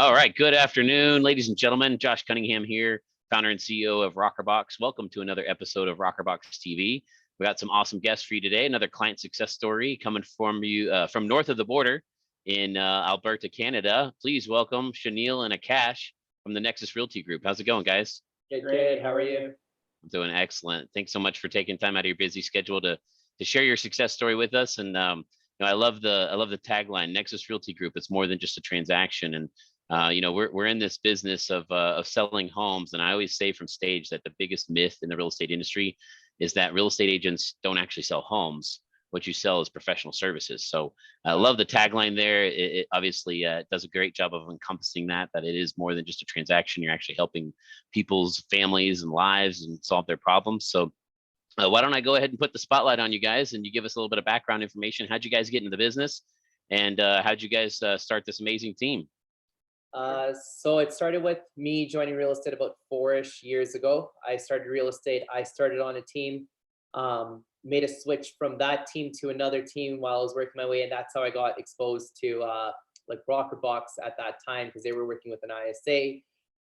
All right. Good afternoon, ladies and gentlemen. Josh Cunningham here, founder and CEO of rokrbox. Welcome to another episode of rokrbox TV. We got some awesome guests for you today. Another client success story coming from you from north of the border in Alberta, Canada. Please welcome Shanil and Akash from the Nexxus Realty Group. How's it going, guys? Good. How are you? I'm doing excellent. Thanks so much for taking time out of your busy schedule to share your success story with us. And I love the tagline, Nexxus Realty Group. It's more than just a transaction. And we're in this business of selling homes, and I always say from stage that the biggest myth in the real estate industry is that real estate agents don't actually sell homes. What you sell is professional services. So I love the tagline there. It obviously does a great job of encompassing that it is more than just a transaction. You're actually helping people's families and lives and solve their problems. So why don't I go ahead and put the spotlight on you guys, and you give us a little bit of background information. How'd you guys get into the business, and how'd you guys start this amazing team? So it started with me joining real estate about 4-ish years ago. I started real estate. I started on a team, made a switch from that team to another team while I was working my way, and that's how I got exposed to like rokrbox at that time, because they were working with an ISA,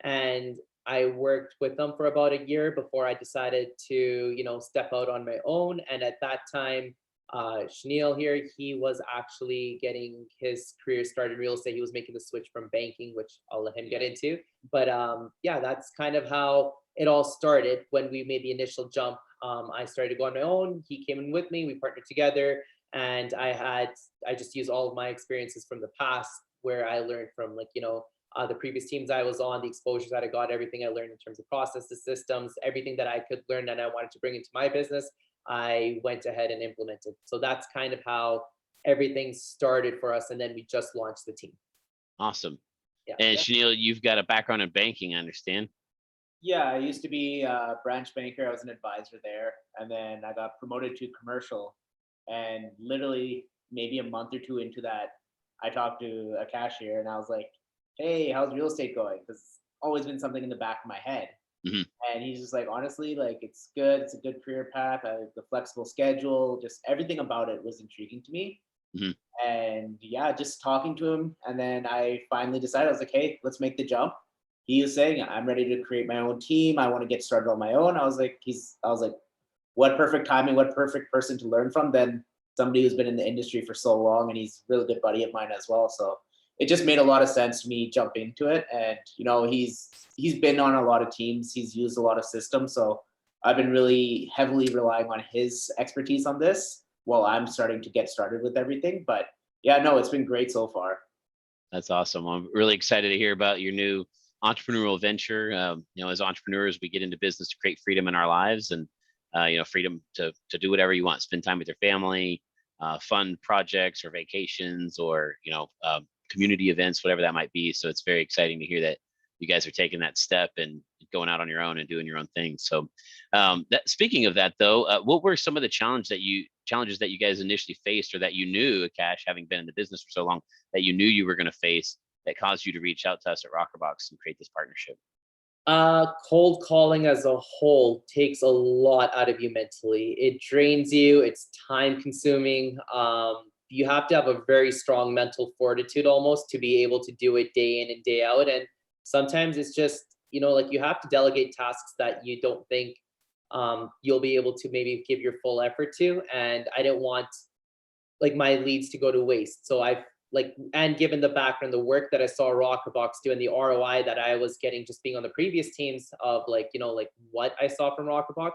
and I worked with them for about a year before I decided to, step out on my own. And at that time, Shanil here, he was actually getting his career started in real estate. He was making the switch from banking, which I'll let him get into. But yeah, that's kind of how it all started when we made the initial jump. I started to go on my own. He came in with me. We partnered together, and I just used all of my experiences from the past, where I learned from the previous teams I was on, the exposures that I got, everything I learned in terms of processes, systems, everything that I could learn and I wanted to bring into my business, I went ahead and implemented. So that's kind of how everything started for us. And then we just launched the team. Awesome. Yeah. And Shanil, you've got a background in banking, I understand. Yeah, I used to be a branch banker. I was an advisor there. And then I got promoted to commercial. And literally maybe a month or two into that, I talked to a cashier and I was like, hey, how's real estate going? Because it's always been something in the back of my head. Mm-hmm. And he's just like, honestly, like it's good. It's a good career path. The flexible schedule, just everything about it was intriguing to me. Mm-hmm. And yeah, just talking to him. And then I finally decided, I was like, hey, let's make the jump. He was saying, I'm ready to create my own team. I want to get started on my own. I was like, what perfect timing, what perfect person to learn from than somebody who's been in the industry for so long. And he's a really good buddy of mine as well. So it just made a lot of sense to me jump into it. And, he's been on a lot of teams. He's used a lot of systems. So I've been really heavily relying on his expertise on this while I'm starting to get started with everything. But yeah, no, it's been great so far. That's awesome. I'm really excited to hear about your new entrepreneurial venture. As entrepreneurs, we get into business to create freedom in our lives, and freedom to do whatever you want, spend time with your family, fund projects or vacations, or community events, whatever that might be. So it's very exciting to hear that you guys are taking that step and going out on your own and doing your own thing. So speaking of that, though, what were some of the challenges that you guys initially faced, or that you knew, Akash, having been in the business for so long, that you knew you were going to face, that caused you to reach out to us at rokrbox and create this partnership? Cold calling as a whole takes a lot out of you mentally. It drains you. It's time consuming. You have to have a very strong mental fortitude almost to be able to do it day in and day out. And sometimes it's just, you have to delegate tasks that you don't think you'll be able to maybe give your full effort to. And I didn't want my leads to go to waste. So and given the background, the work that I saw rokrbox do and the ROI that I was getting just being on the previous teams of what I saw from rokrbox,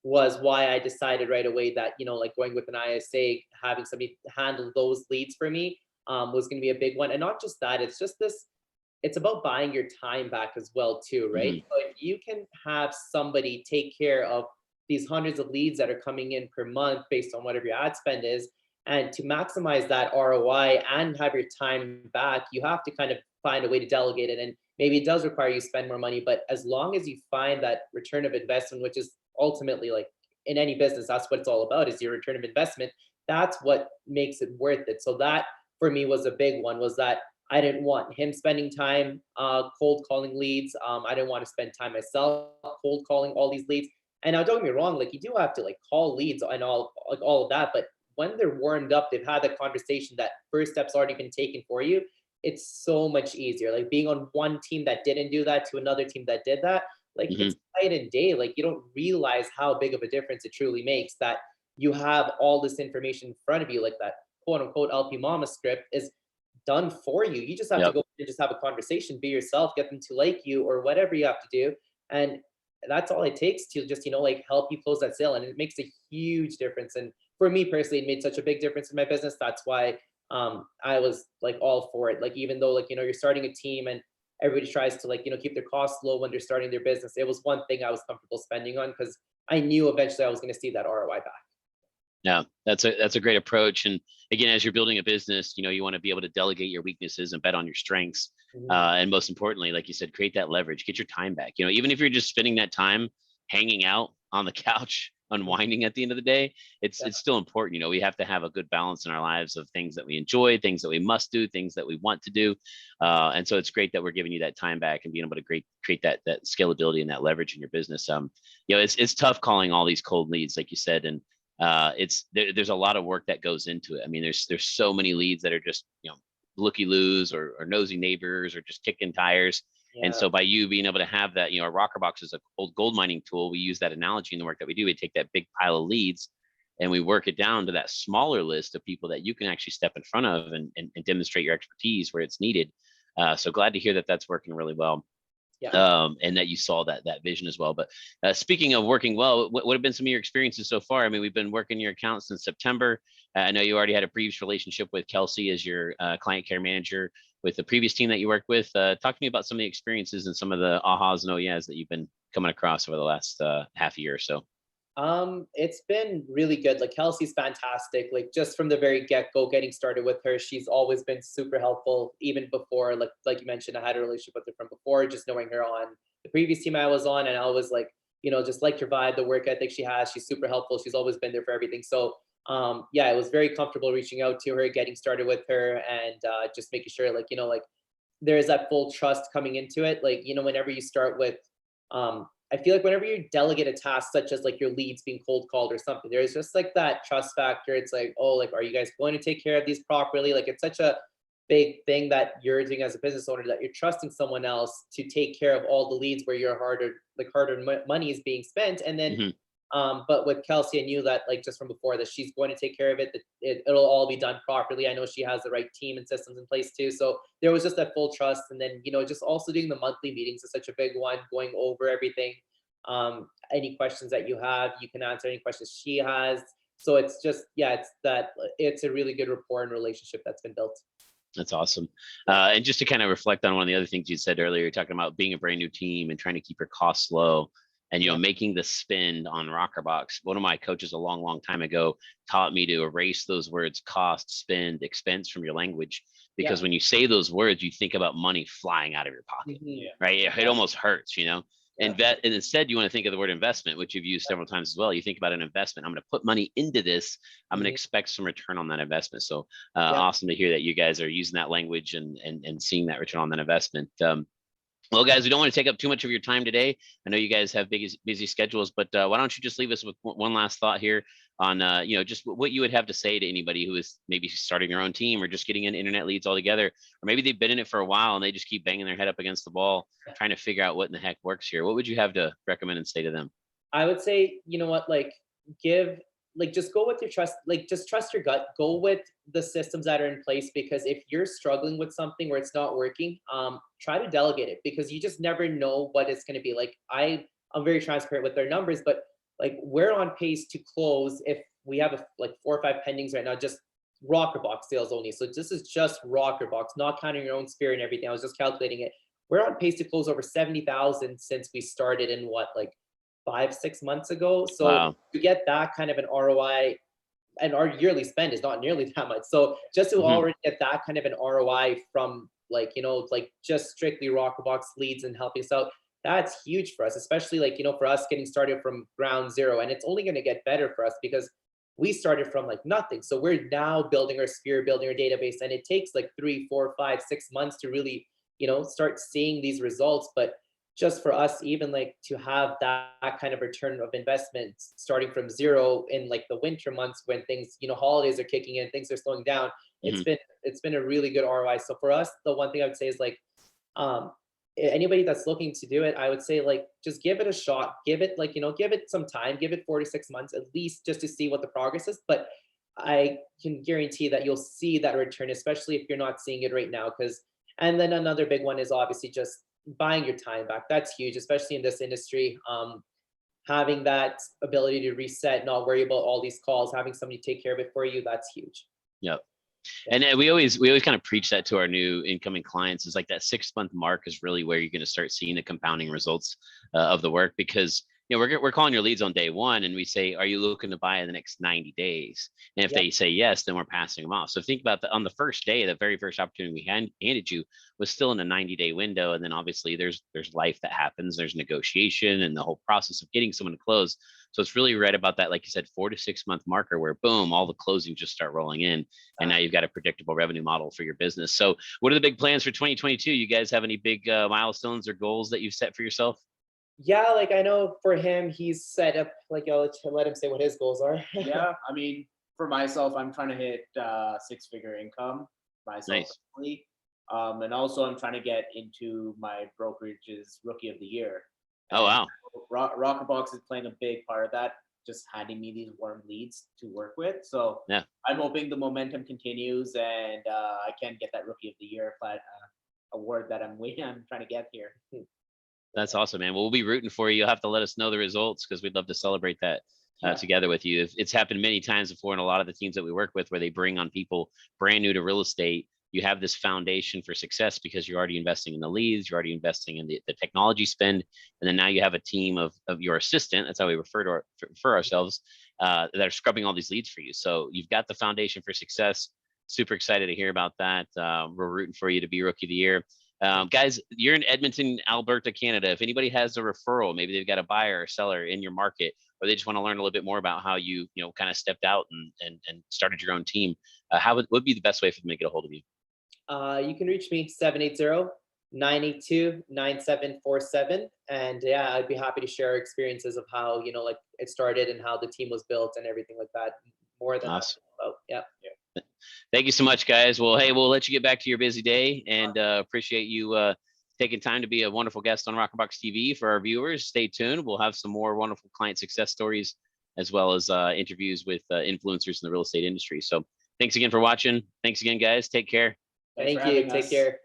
was why I decided right away that, going with an ISA, having somebody handle those leads for me was going to be a big one. And not just that, it's about buying your time back as well too, right? Mm-hmm. So if you can have somebody take care of these hundreds of leads that are coming in per month based on whatever your ad spend is, and to maximize that ROI and have your time back, you have to kind of find a way to delegate it. And maybe it does require you spend more money, but as long as you find that return of investment, which is ultimately, like in any business, that's what it's all about, is your return of investment. That's what makes it worth it. So that for me was a big one, was that I didn't want him spending time cold calling leads. I didn't want to spend time myself cold calling all these leads. And now don't get me wrong, you do have to call leads and all of that, but when they're warmed up, they've had that conversation, that first step's already been taken for you, it's so much easier. Like being on one team that didn't do that to another team that did that, like it's night and day. Like you don't realize how big of a difference it truly makes that you have all this information in front of you, like that quote unquote LP Mama script is done for you. You just have to Yep. go and just have a conversation, be yourself, get them to like you or whatever you have to do. And that's all it takes to just, like help you close that sale. And it makes a huge difference. And for me personally, it made such a big difference in my business. That's why I was like all for it. Like, even though like, you're starting a team and everybody tries to like, keep their costs low when they're starting their business. It was one thing I was comfortable spending on because I knew eventually I was going to see that ROI back. Yeah, that's a great approach. And again, as you're building a business, you want to be able to delegate your weaknesses and bet on your strengths. And most importantly, like you said, create that leverage, get your time back. Even if you're just spending that time hanging out on the couch, unwinding at the end of the day, it's still important. We have to have a good balance in our lives of things that we enjoy, things that we must do, things that we want to do. And so it's great that we're giving you that time back and being able to create that scalability and that leverage in your business. It's tough calling all these cold leads, like you said, and there's a lot of work that goes into it. I mean, there's so many leads that are just, looky-loos or nosy neighbors or just kicking tires. Yeah. And so by you being able to have that, our rokrbox is an old gold mining tool. We use that analogy in the work that we do. We take that big pile of leads and we work it down to that smaller list of people that you can actually step in front of and demonstrate your expertise where it's needed. So glad to hear that that's working really well. Yeah. And that you saw that vision as well. But speaking of working well, what have been some of your experiences so far? I mean, we've been working your account since September. I know you already had a previous relationship with Kelsey as your client care manager with the previous team that you worked with. Talk to me about some of the experiences and some of the ahas and oh yeahs that you've been coming across over the last half a year or so. It's been really good. Like Kelsey's fantastic. Like just from the very get-go, getting started with her, she's always been super helpful. Even before, like you mentioned, I had a relationship with her from before, just knowing her on the previous team I was on, and I was like, just liked her vibe, the work ethic she has. She's super helpful. She's always been there for everything. So, yeah, it was very comfortable reaching out to her, getting started with her, and just making sure, like, there is that full trust coming into it. Like, whenever you start with, I feel like whenever you delegate a task such as like your leads being cold called or something, there's just like that trust factor. It's like, oh, like, are you guys going to take care of these properly? Like, it's such a big thing that you're doing as a business owner, that you're trusting someone else to take care of all the leads where your hard-earned money is being spent. And then, but with Kelsey, I knew that like just from before that she's going to take care of it, that it'll all be done properly. I know she has the right team and systems in place too. So there was just that full trust. And then, just also doing the monthly meetings is such a big one, going over everything. Any questions that you have, you can answer any questions she has. So it's just, yeah, it's a really good rapport and relationship that's been built. That's awesome. And just to kind of reflect on one of the other things you said earlier, you're talking about being a brand new team and trying to keep your costs low and, making the spend on rokrbox. One of my coaches a long time ago taught me to erase those words, cost, spend, expense from your language. Because when you say those words, you think about money flying out of your pocket, right? It almost hurts, And instead, you want to think of the word investment, which you've used several times as well. You think about an investment. I'm going to put money into this. I'm going to expect some return on that investment. So awesome to hear that you guys are using that language and seeing that return on that investment. Well, guys, we don't want to take up too much of your time today. I know you guys have busy schedules, but why don't you just leave us with one last thought here on, just what you would have to say to anybody who is maybe starting their own team or just getting in internet leads altogether, or maybe they've been in it for a while and they just keep banging their head up against the wall, trying to figure out what in the heck works here. What would you have to recommend and say to them? I would say, just go with your trust, just trust your gut, go with the systems that are in place, because if you're struggling with something where it's not working, try to delegate it, because you just never know what it's going to be. Like I'm very transparent with their numbers, but like we're on pace to close, if we have 4 or 5 pendings right now, just rokrbox sales only. So this is just rokrbox, not counting your own spirit and everything. I was just calculating it. We're on pace to close over 70,000 since we started in 5-6 months ago. So Wow. to get that kind of an ROI, and our yearly spend is not nearly that much. So just to already get that kind of an ROI from just strictly rokrbox leads and helping us out, that's huge for us, especially for us getting started from ground zero. And it's only going to get better for us because we started from nothing. So we're now building our sphere, building our database, and it takes 3, 4, 5, 6 months to really, start seeing these results. But just for us, even to have that kind of return of investment starting from zero in the winter months when things, holidays are kicking in, things are slowing down. It's it's been a really good ROI. So for us, the one thing I would say is like, anybody that's looking to do it, I would say like, just give it a shot, give it like, give it some time, give it 4 to 6 months at least just to see what the progress is. But I can guarantee that you'll see that return, especially if you're not seeing it right now. And then another big one is obviously just buying your time back. That's huge, especially in this industry. Having that ability to reset, not worry about all these calls, having somebody take care of it for you, that's huge. Yep. And we always kind of preach that to our new incoming clients, is like that 6-month mark is really where you're going to start seeing the compounding results of the work, because we're calling your leads on day one and we say, are you looking to buy in the next 90 days? And if they say yes, then we're passing them off. So think about that. On the first day, the very first opportunity we handed you was still in a 90-day window. And then obviously there's life that happens. There's negotiation and the whole process of getting someone to close. So it's really right about that, like you said, 4 to 6 month marker where boom, all the closings just start rolling in. And now you've got a predictable revenue model for your business. So what are the big plans for 2022? You guys have any big milestones or goals that you've set for yourself? Yeah, like I know for him, he's set up, like I'll let him say what his goals are. Yeah, I mean, for myself, I'm trying to hit 6-figure income myself. Nice. Personally. And also I'm trying to get into my brokerage's rookie of the year. Oh, wow. rokrbox is playing a big part of that, just handing me these warm leads to work with. So yeah, I'm hoping the momentum continues and I can get that rookie of the year award that I'm trying to get here. That's awesome, man. Well, we'll be rooting for you. You'll have to let us know the results because we'd love to celebrate that together with you. It's happened many times before in a lot of the teams that we work with where they bring on people brand new to real estate. You have this foundation for success because you're already investing in the leads, you're already investing in the technology spend, and then now you have a team of your assistant. That's how we refer ourselves, that are scrubbing all these leads for you. So you've got the foundation for success. Super excited to hear about that. We're rooting for you to be Rookie of the Year. Guys, you're in Edmonton, Alberta, Canada. If anybody has a referral, maybe they've got a buyer or seller in your market, or they just want to learn a little bit more about how you kind of stepped out and started your own team, how would be the best way for them to get a hold of you? You can reach me 780-982-9747. And yeah, I'd be happy to share experiences of how, like it started and how the team was built and everything like that. More than awesome. Yeah. Thank you so much, guys. Well, hey, we'll let you get back to your busy day, and appreciate you taking time to be a wonderful guest on rokrbox TV. For our viewers, stay tuned. We'll have some more wonderful client success stories, as well as interviews with influencers in the real estate industry. So thanks again for watching. Thanks again, guys. Take care. Thank you. Take care.